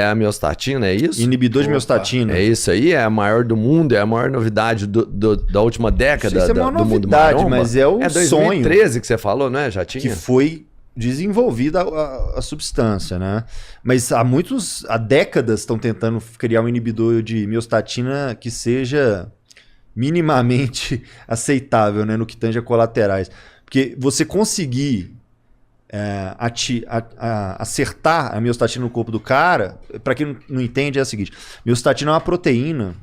é a miostatina, é isso? Inibidor de miostatina. É isso aí? É a maior do mundo? É a maior novidade da última década Isso é uma do mundo novidade, maromba? mas é o sonho. 2013 que você falou, né? Já tinha? Que foi desenvolvida a substância, né? Mas há décadas estão tentando criar um inibidor de miostatina que seja minimamente aceitável, né? No que tange a colaterais. Porque você conseguir acertar a miostatina no corpo do cara, para quem não entende, é o seguinte: miostatina é uma proteína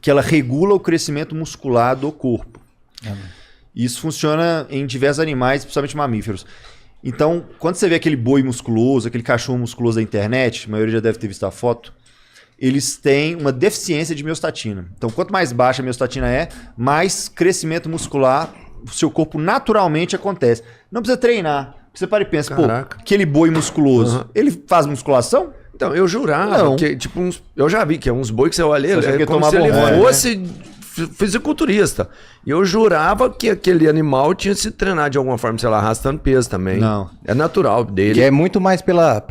que ela regula o crescimento muscular do corpo. Isso funciona em diversos animais, principalmente mamíferos. Então, quando você vê aquele boi musculoso, aquele cachorro musculoso da internet, a maioria já deve ter visto a foto, eles têm uma deficiência de miostatina. Então, quanto mais baixa a miostatina mais crescimento muscular o seu corpo naturalmente acontece. Não precisa treinar. Você para e pensa, Caraca. pô, aquele boi musculoso, ele faz musculação? Então, eu jurava que, tipo, eu já vi que é uns boi que você olha, é como se ele fosse fisiculturista. E eu jurava que aquele animal tinha se treinado de alguma forma, sei lá, arrastando peso também. Não. É natural dele. Que é muito mais pela...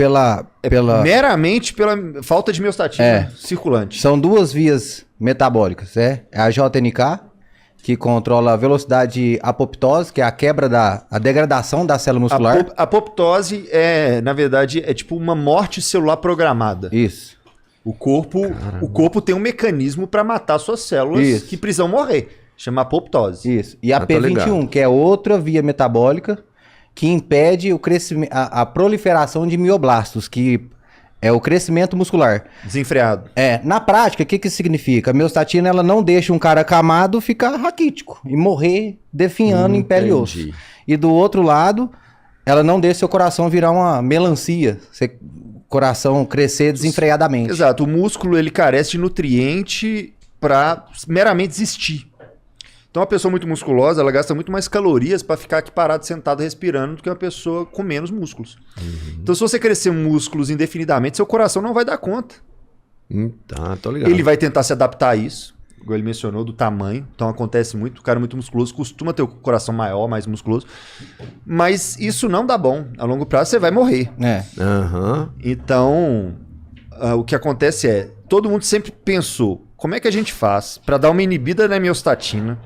meramente pela falta de miostatina circulante. São duas vias metabólicas, É a JNK, que controla a velocidade apoptose, que é a quebra a degradação da célula muscular. A apoptose na verdade, é tipo uma morte celular programada. Isso. O corpo tem um mecanismo para matar suas células que precisam morrer. Chama apoptose. Isso. E a P21, que é outra via metabólica que impede o crescimento, a proliferação de mioblastos, que é o crescimento muscular. Desenfreado. Na prática, o que significa? A miostatina, ela não deixa um cara acamado ficar raquítico e morrer definhando em pele e osso. E do outro lado, ela não deixa seu coração virar uma melancia, coração crescer desenfreadamente. Exato. O músculo, ele carece de nutriente para meramente existir. Então, uma pessoa muito musculosa, ela gasta muito mais calorias para ficar aqui parado, sentado, respirando, do que uma pessoa com menos músculos. Então, se você crescer músculos indefinidamente, seu coração não vai dar conta. Tá, tô ligado. Ele vai tentar se adaptar a isso, igual ele mencionou, do tamanho. Então, acontece muito. O cara muito musculoso costuma ter o coração maior, mais musculoso. Mas isso não dá bom. A longo prazo, você vai morrer. Então, o que acontece todo mundo sempre pensou, como é que a gente faz para dar uma inibida na miostatina,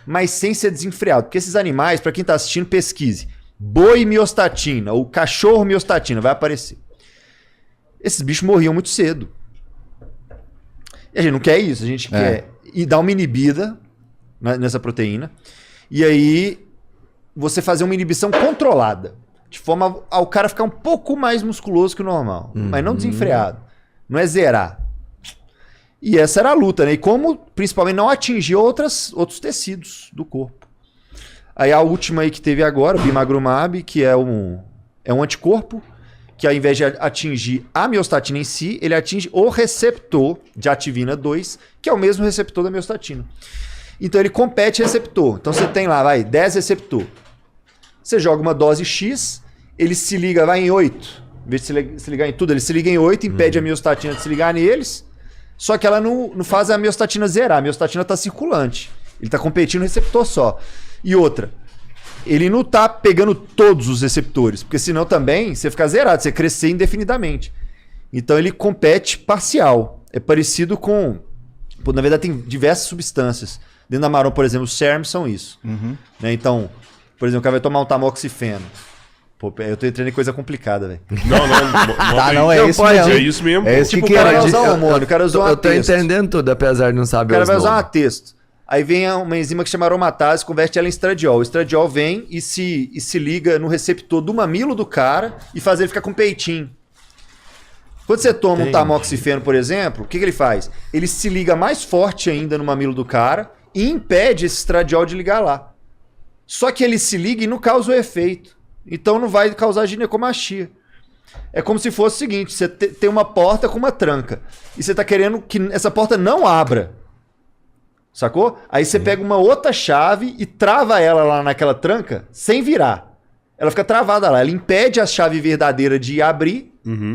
mas sem ser desenfreado? Porque esses animais, para quem está assistindo, pesquise. Boi miostatina, ou cachorro miostatina, vai aparecer. Esses bichos morriam muito cedo. E a gente não quer isso, a gente quer dar uma inibida nessa proteína, e aí você fazer uma inibição controlada, de forma ao cara ficar um pouco mais musculoso que o normal, mas não desenfreado. Não é zerar. E essa era a luta, né? E como, principalmente, não atingir outros tecidos do corpo. Aí a última aí que teve agora, o bimagrumab, que é um anticorpo, que ao invés de atingir a miostatina em si, ele atinge o receptor de ativina 2, que é o mesmo receptor da miostatina. Então ele compete receptor. Então você tem lá, 10 receptor. Você joga uma dose X, ele se liga, vai em 8. Em vez de se ligar em tudo, ele se liga em 8, impede a miostatina de se ligar neles. Só que ela não faz a miostatina zerar. A miostatina está circulante. Ele está competindo no receptor só. E outra, ele não está pegando todos os receptores, porque senão também você fica zerado, você crescer indefinidamente. Então ele compete parcial. É parecido com... na verdade tem diversas substâncias. Dentro da marrom, por exemplo, os SERMs são isso. Né? Então, por exemplo, o cara vai tomar um tamoxifeno. Pô, eu tô entrando em coisa complicada, velho. Não, é isso mesmo. É isso mesmo. É isso tipo, que o cara vai usar hormônio, o cara usa Eu tô entendendo tudo, apesar de não saber. O cara vai usar uma texto. Aí vem uma enzima que chama aromatase, converte ela em estradiol. O estradiol vem e se liga no receptor do mamilo do cara e faz ele ficar com peitinho. Quando você toma um tamoxifeno, por exemplo, o que ele faz? Ele se liga mais forte ainda no mamilo do cara e impede esse estradiol de ligar lá. Só que ele se liga e não causa o efeito. Então não vai causar ginecomastia. É como se fosse o seguinte, você tem uma porta com uma tranca e você está querendo que essa porta não abra. Sacou? Aí você pega uma outra chave e trava ela lá naquela tranca sem virar. Ela fica travada lá. Ela impede a chave verdadeira de abrir,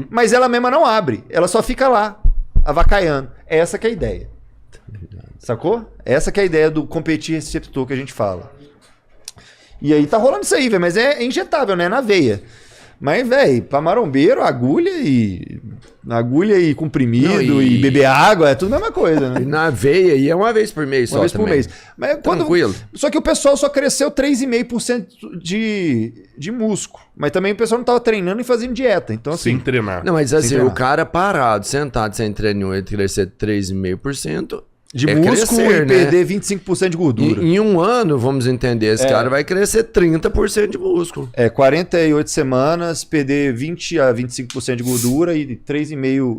mas ela mesma não abre. Ela só fica lá, avacaiando. Essa que é a ideia. Sacou? Essa que é a ideia do competir receptor que a gente fala. E aí tá rolando isso aí, velho. Mas é injetável, né? Na veia. Mas, velho, pra marombeiro, agulha e Agulha e comprimido e beber água, é tudo a mesma coisa, né? E na veia, e é uma vez por mês uma vez por mês. Mas tranquilo. Só que o pessoal só cresceu 3,5% de músculo. Mas também o pessoal não tava treinando e fazendo dieta. Então, assim, sem treinar. Não, mas assim, o cara parado, sentado, sem treino, ele crescer 3,5%. De músculo crescer, e perder 25% de gordura. Em um ano, vamos entender, esse cara vai crescer 30% de músculo. 48 semanas, perder 20 a 25% de gordura e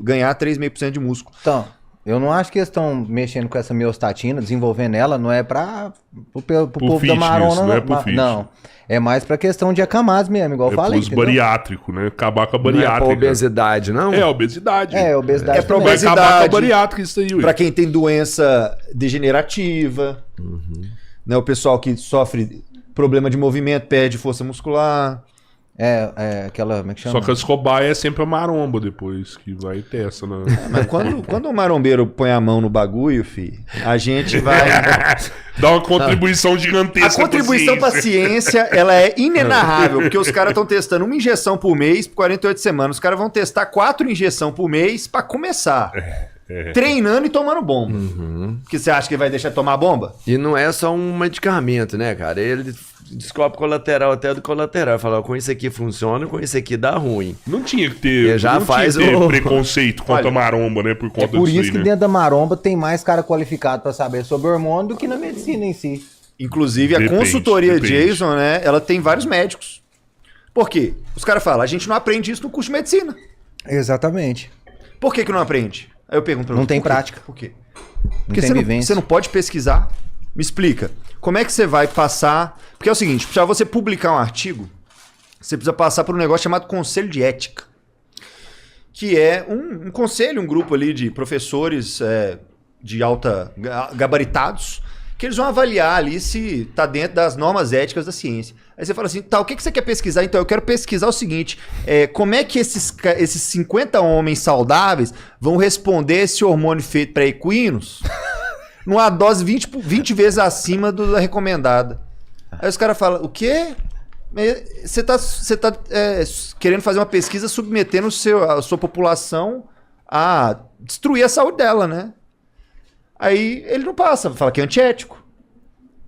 ganhar 3,5% de músculo. Então, eu não acho que eles estão mexendo com essa miostatina, desenvolvendo ela, não é para o povo fitness, da marona. não é pro fitness. Não, é mais para questão de acamados mesmo, igual eu falei. Pros bariátrico, né? Acabar com a bariátrica. Não é pra obesidade, não? É, obesidade. Obesidade. É pra também. obesidade. Vai acabar com a bariátrica isso aí, Pra quem tem doença degenerativa, né? O pessoal que sofre problema de movimento, perde força muscular. Aquela, como é que chama? Só que as cobaias é sempre a maromba depois, que vai ter essa, né? Mas quando o marombeiro põe a mão no bagulho, a gente vai... Dá uma contribuição gigantesca. A contribuição pra ciência, ela é inenarrável, porque os caras estão testando uma injeção por mês por 48 semanas. Os caras vão testar 4 injeções por mês pra começar. Treinando e tomando bomba. Porque você acha que vai deixar de tomar bomba? E não é só um medicamento, né, cara? Ele descobre colateral até do colateral. Fala, com isso aqui funciona, com isso aqui dá ruim. Não tinha que ter, preconceito contra a maromba, né? Por conta por disso isso que né? dentro da maromba tem mais cara qualificado pra saber sobre hormônio do que na medicina em si. Inclusive, a consultoria Jason, né? Ela tem vários médicos. Por quê? Os caras falam, a gente não aprende isso no curso de medicina. Exatamente. Por que não aprende? Aí eu pergunto pra você. Não tem prática. Por quê? Não Porque tem vivência. você não pode pesquisar. Me explica. Como é que você vai passar... Porque é o seguinte, para você publicar um artigo, você precisa passar por um negócio chamado Conselho de Ética. Que é um conselho, um grupo ali de professores de alta gabaritados, que eles vão avaliar ali se está dentro das normas éticas da ciência. Aí você fala assim, tá, o que você quer pesquisar? Então, eu quero pesquisar o seguinte, como é que esses 50 homens saudáveis vão responder esse hormônio feito para equinos numa dose 20 vezes acima da recomendada. Aí os caras falam, o quê? Você tá querendo fazer uma pesquisa submetendo a sua população a destruir a saúde dela, né? Aí ele não passa, fala que é antiético.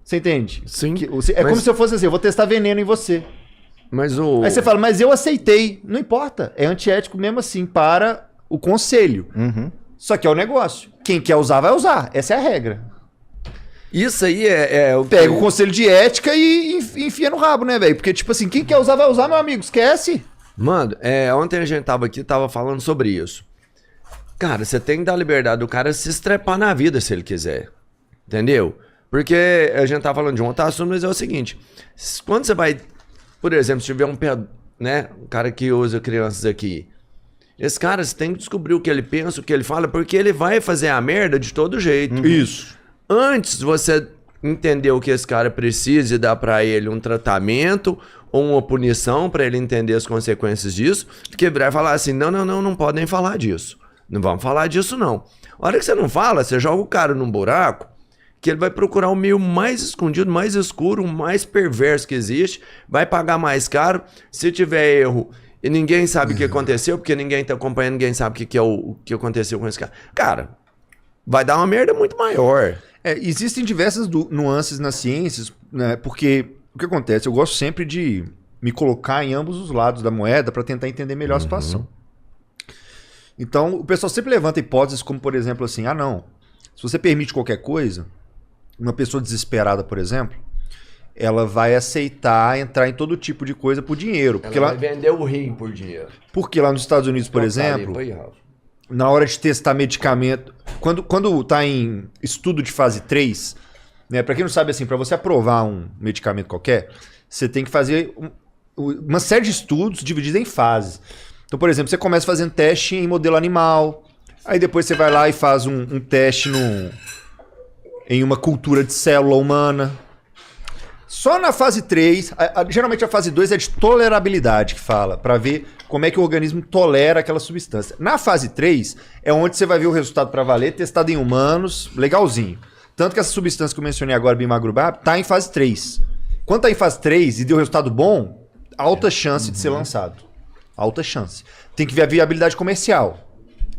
Você entende? Sim. Como se eu fosse assim, eu vou testar veneno em você. Mas Aí você fala, mas eu aceitei. Não importa, é antiético mesmo assim para o conselho. Só que é o negócio. Quem quer usar, vai usar. Essa é a regra. Isso aí Pega o conselho de ética e enfia no rabo, né, velho? Porque, tipo assim, quem quer usar, vai usar, meu amigo. Esquece. Mano, ontem a gente tava aqui, tava falando sobre isso. Cara, você tem que dar liberdade do cara se estrepar na vida se ele quiser. Entendeu? Porque a gente tá falando de um outro assunto, mas é o seguinte. Quando você vai, por exemplo, se tiver um cara que usa crianças aqui. Esse cara, você tem que descobrir o que ele pensa, o que ele fala, porque ele vai fazer a merda de todo jeito. Isso. Antes você entender o que esse cara precisa e dar pra ele um tratamento ou uma punição pra ele entender as consequências disso, porque virar e falar assim, não podem falar disso. Não vamos falar disso, não. A hora que você não fala, você joga o cara num buraco que ele vai procurar o meio mais escondido, mais escuro, mais perverso que existe, vai pagar mais caro. Se tiver erro e ninguém sabe o que aconteceu, porque ninguém tá acompanhando, ninguém sabe o que aconteceu com esse cara. Cara, vai dar uma merda muito maior. Existem diversas nuances nas ciências, né? Porque o que acontece? Eu gosto sempre de me colocar em ambos os lados da moeda para tentar entender melhor a situação. Então, o pessoal sempre levanta hipóteses como, por exemplo, assim, não, se você permite qualquer coisa, uma pessoa desesperada, por exemplo, ela vai aceitar entrar em todo tipo de coisa por dinheiro. Porque ela vai vender o rim por dinheiro. Porque lá nos Estados Unidos, por exemplo, na hora de testar medicamento, quando tá em estudo de fase 3, né, para quem não sabe, assim, para você aprovar um medicamento qualquer, você tem que fazer uma série de estudos divididos em fases. Então, por exemplo, você começa fazendo teste em modelo animal, aí depois você vai lá e faz um teste em uma cultura de célula humana. Só na fase 3, geralmente a fase 2 é de tolerabilidade que fala, para ver como é que o organismo tolera aquela substância. Na fase 3 é onde você vai ver o resultado para valer, testado em humanos, legalzinho. Tanto que essa substância que eu mencionei agora, bimagrumab, está em fase 3. Quando está em fase 3 e deu resultado bom, alta chance de ser lançado. Alta chance. Tem que ver a viabilidade comercial.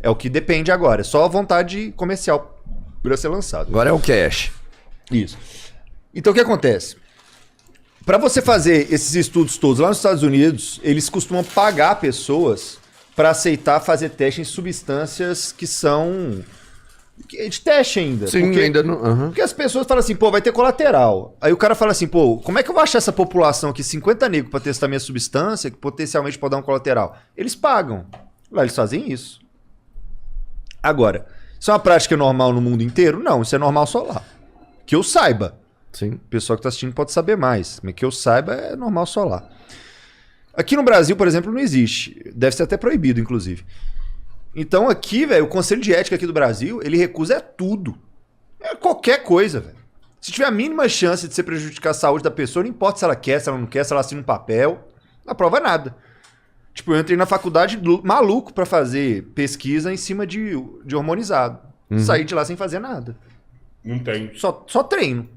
É o que depende agora. É só a vontade comercial para ser lançado. Agora é o cash. Isso. Então o que acontece? Para você fazer esses estudos todos lá nos Estados Unidos, eles costumam pagar pessoas para aceitar fazer teste em substâncias que são de teste ainda. Sim, porque, ainda não. Porque as pessoas falam assim, pô, vai ter colateral. Aí o cara fala assim, pô, como é que eu vou achar essa população aqui, 50 negros, para testar minha substância, que potencialmente pode dar um colateral? Eles pagam. Lá eles fazem isso. Agora, isso é uma prática normal no mundo inteiro? Não, isso é normal só lá. Que eu saiba. Sim. O pessoal que está assistindo pode saber mais, mas que eu saiba é normal só lá. Aqui no Brasil, por exemplo, não existe. Deve ser até proibido, inclusive. Então aqui, velho, o Conselho de Ética aqui do Brasil, ele recusa tudo. É qualquer coisa, velho. Se tiver a mínima chance de você prejudicar a saúde da pessoa, não importa se ela quer, se ela não quer, se ela assina um papel, não aprova nada. Tipo, eu entrei na faculdade maluco pra fazer pesquisa em cima de hormonizado. Saí de lá sem fazer nada. Não tem. Só treino.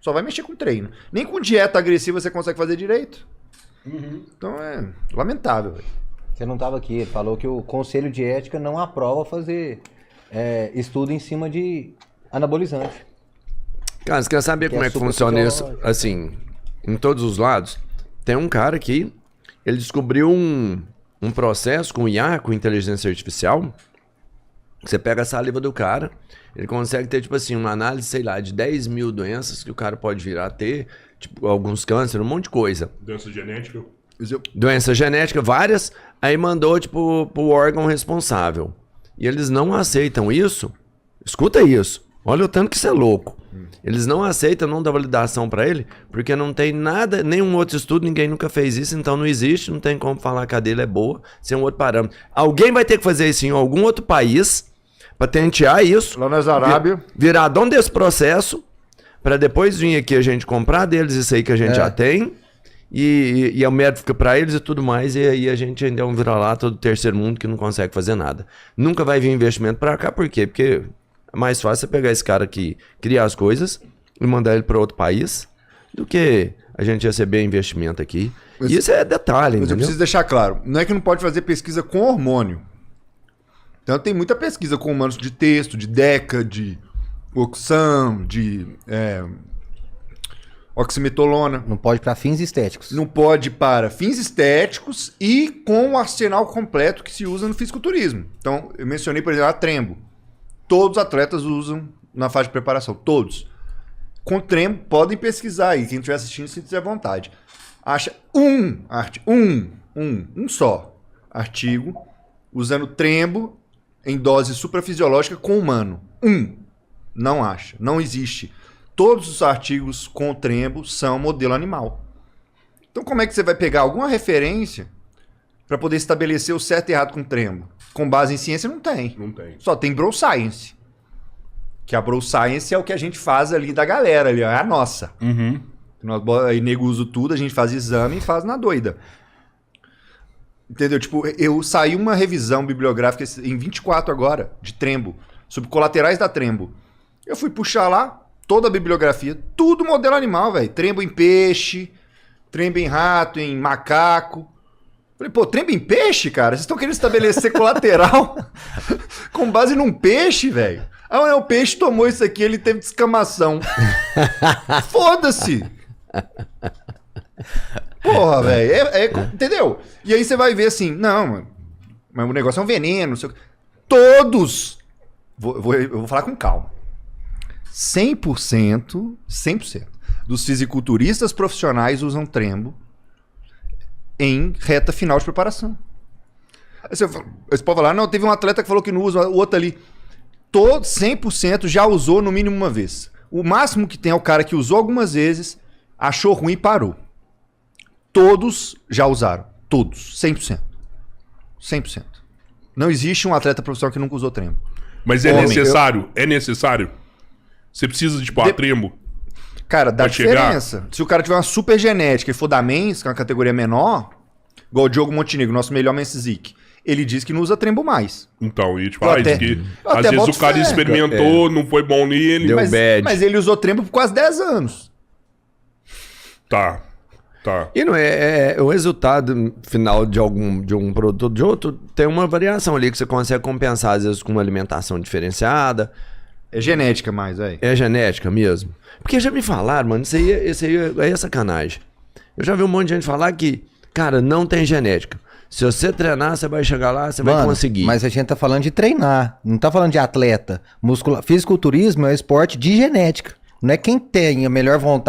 Só vai mexer com treino. Nem com dieta agressiva você consegue fazer direito. Então é lamentável, velho. Você não estava aqui, ele falou que o Conselho de Ética não aprova fazer estudo em cima de anabolizante. Cara, você quer saber como é que funciona isso? Assim, em todos os lados, tem um cara que ele descobriu um processo com IA, com inteligência artificial. Você pega a saliva do cara, ele consegue ter, tipo assim, uma análise, sei lá, de 10 mil doenças que o cara pode vir a ter, tipo, alguns cânceres, um monte de coisa. Doença genética? Doença genética, várias, aí mandou, tipo, pro órgão responsável. E eles não aceitam isso. Escuta isso. Olha o tanto que isso é louco. Eles não aceitam, não dá validação pra ele, porque não tem nada, nenhum outro estudo, ninguém nunca fez isso, então não existe, não tem como falar que a dele é boa, sem um outro parâmetro. Alguém vai ter que fazer isso em algum outro país, patentear isso, lá nas Arábia, virar dono desse processo, para depois vir aqui a gente comprar deles isso aí que a gente já tem, e o médico fica para eles e tudo mais, e aí a gente ainda é um vira-lata do terceiro mundo que não consegue fazer nada. Nunca vai vir investimento para cá, por quê? Porque é mais fácil você pegar esse cara que cria as coisas e mandar ele para outro país do que a gente receber investimento aqui. E isso é detalhe, mas entendeu? eu preciso deixar claro, não é que não pode fazer pesquisa com hormônio. Então tem muita pesquisa com humanos de texto, de DECA, de Oxam, de oximetolona. Não pode para fins estéticos. Não pode para fins estéticos e com o arsenal completo que se usa no fisiculturismo. Então eu mencionei, por exemplo, a Trembo. Todos os atletas usam na fase de preparação, todos. Com Trembo, podem pesquisar aí, quem estiver assistindo, se tiver vontade. Acha um só artigo usando Trembo em dose suprafisiológica com humano. Não acha, não existe. Todos os artigos com Trembo são modelo animal. Então como é que você vai pegar alguma referência para poder estabelecer o certo e errado com Trembo? Com base em ciência não tem. Não tem. Só tem Bro Science. Que a Bro Science é o que a gente faz ali da galera, ali, é a nossa. Aí nego usa tudo, a gente faz exame e faz na doida. Entendeu? Tipo, eu saí uma revisão bibliográfica em 24 agora, de Trembo, sobre colaterais da Trembo. Eu fui puxar lá toda a bibliografia, tudo modelo animal, velho. Trembo em peixe, Trembo em rato, em macaco. Falei, pô, Trembo em peixe, cara? Vocês estão querendo estabelecer colateral com base num peixe, velho? Ah, não, o peixe tomou isso aqui, ele teve descamação. Foda-se! Porra, velho. Entendeu? E aí você vai ver assim, não, mano, mas o negócio é um veneno. Todos! Eu vou falar com calma. 100% dos fisiculturistas profissionais usam Trembo em reta final de preparação. Aí você pode falar, não, teve um atleta que falou que não usa, o outro ali. Todo 100% já usou no mínimo uma vez. O máximo que tem é o cara que usou algumas vezes, achou ruim e parou. Todos já usaram. Todos. 100%. 100%. Não existe um atleta profissional que nunca usou Trembo. Mas é necessário? É necessário? Você precisa de tipo, Trembo? Cara, dá diferença. Se o cara tiver uma super genética e for da Men's, que é uma categoria menor, igual o Diogo Montenegro, nosso melhor Men's, ele diz que não usa Trembo mais. Então, e tipo, que às vezes o cara experimentou, não foi bom nele. Mas ele usou Trembo por quase 10 anos. Tá. Tá. E não o resultado final de um produto ou de outro tem uma variação ali que você consegue compensar, às vezes, com uma alimentação diferenciada. É genética mais, velho. É genética mesmo. Porque já me falaram, mano, isso aí é sacanagem. Eu já vi um monte de gente falar que, cara, não tem genética. Se você treinar, você vai chegar lá, você vai conseguir. Mas a gente tá falando de treinar, não tá falando de atleta. Fisiculturismo é um esporte de genética. Não é quem tem a melhor vontade